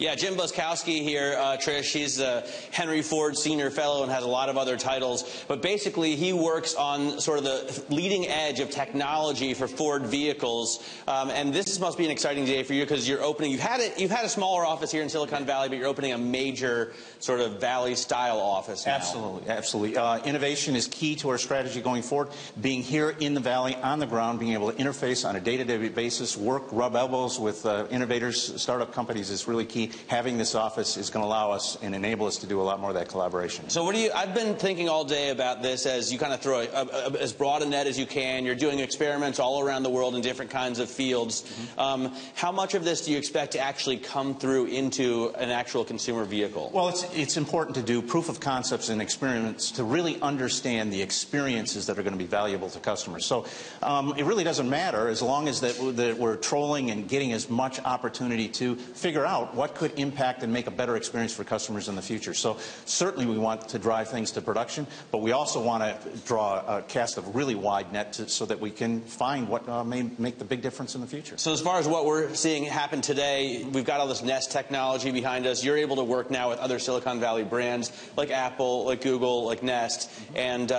Yeah, Jim Buczkowski here, Trish. He's a Henry Ford Senior Fellow and has a lot of other titles. But basically, he works on sort of the leading edge of technology for Ford vehicles. And this must be an exciting day for you because you're opening. You've had a smaller office here in Silicon Valley, but you're opening a major sort of Valley-style office now. Absolutely, absolutely. Innovation is key to our strategy going forward. Being here in the Valley, on the ground, being able to interface on a day-to-day basis, work, rub elbows with innovators, startup companies is really key. Having this office is going to allow us and enable us to do a lot more of that collaboration. So I've been thinking all day about this as you kind of throw as broad a net as you can. You're doing experiments all around the world in different kinds of fields. Mm-hmm. How much of this do you expect to actually come through into an actual consumer vehicle? Well, it's important to do proof of concepts and experiments to really understand the experiences that are going to be valuable to customers. So it really doesn't matter as long as that we're trolling and getting as much opportunity to figure out what could impact and make a better experience for customers in the future. So certainly we want to drive things to production, but we also want to draw a cast of really wide net so that we can find what may make the big difference in the future. So as far as what we're seeing happen today, we've got all this Nest technology behind us. You're able to work now with other Silicon Valley brands like Apple, like Google, like Nest, and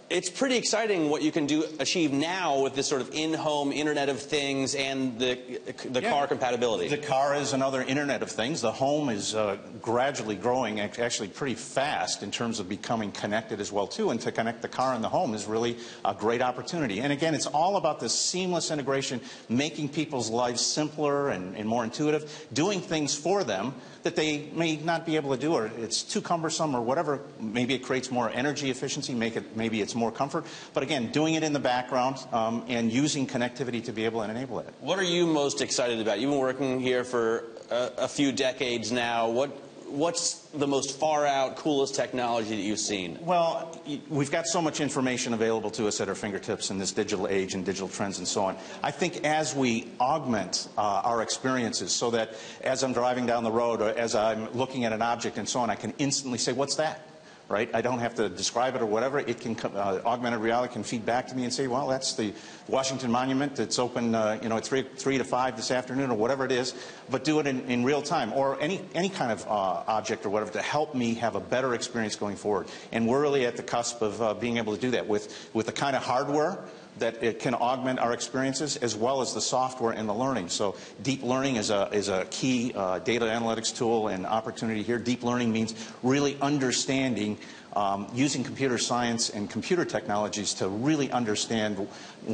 it's pretty exciting what you can achieve now with this sort of in-home Internet of Things and the car compatibility. The car is another Internet of Things. The home is gradually growing, actually pretty fast in terms of becoming connected as well, too. And to connect the car and the home is really a great opportunity. And again, it's all about this seamless integration, making people's lives simpler and more intuitive, doing things for them that they may not be able to do, or it's too cumbersome or whatever. Maybe it creates more energy efficiency, maybe it's more comfort. But again, doing it in the background and using connectivity to be able to enable it. What are you most excited about? You've been working here for a few decades now. What's the most far-out, coolest technology that you've seen? Well, we've got so much information available to us at our fingertips in this digital age and digital trends and so on. I think as we augment our experiences so that as I'm driving down the road or as I'm looking at an object and so on, I can instantly say, what's that? Right? I don't have to describe it or whatever. It can augmented reality can feed back to me and say, well, that's the Washington Monument. It's open, at 3 to 5 this afternoon or whatever it is. But do it in real time or any kind of object or whatever to help me have a better experience going forward. And we're really at the cusp of being able to do that with the kind of hardware that it can augment our experiences as well as the software and the learning. So deep learning is a key data analytics tool and opportunity here. Deep learning means really understanding, using computer science and computer technologies to really understand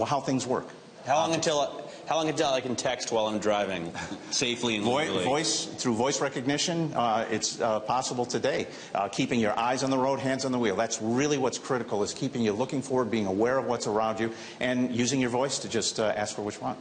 how things work. How long until I can text while I'm driving safely and legally? Through voice recognition, it's possible today. Keeping your eyes on the road, hands on the wheel. That's really what's critical, is keeping you looking forward, being aware of what's around you, and using your voice to just ask for what you want.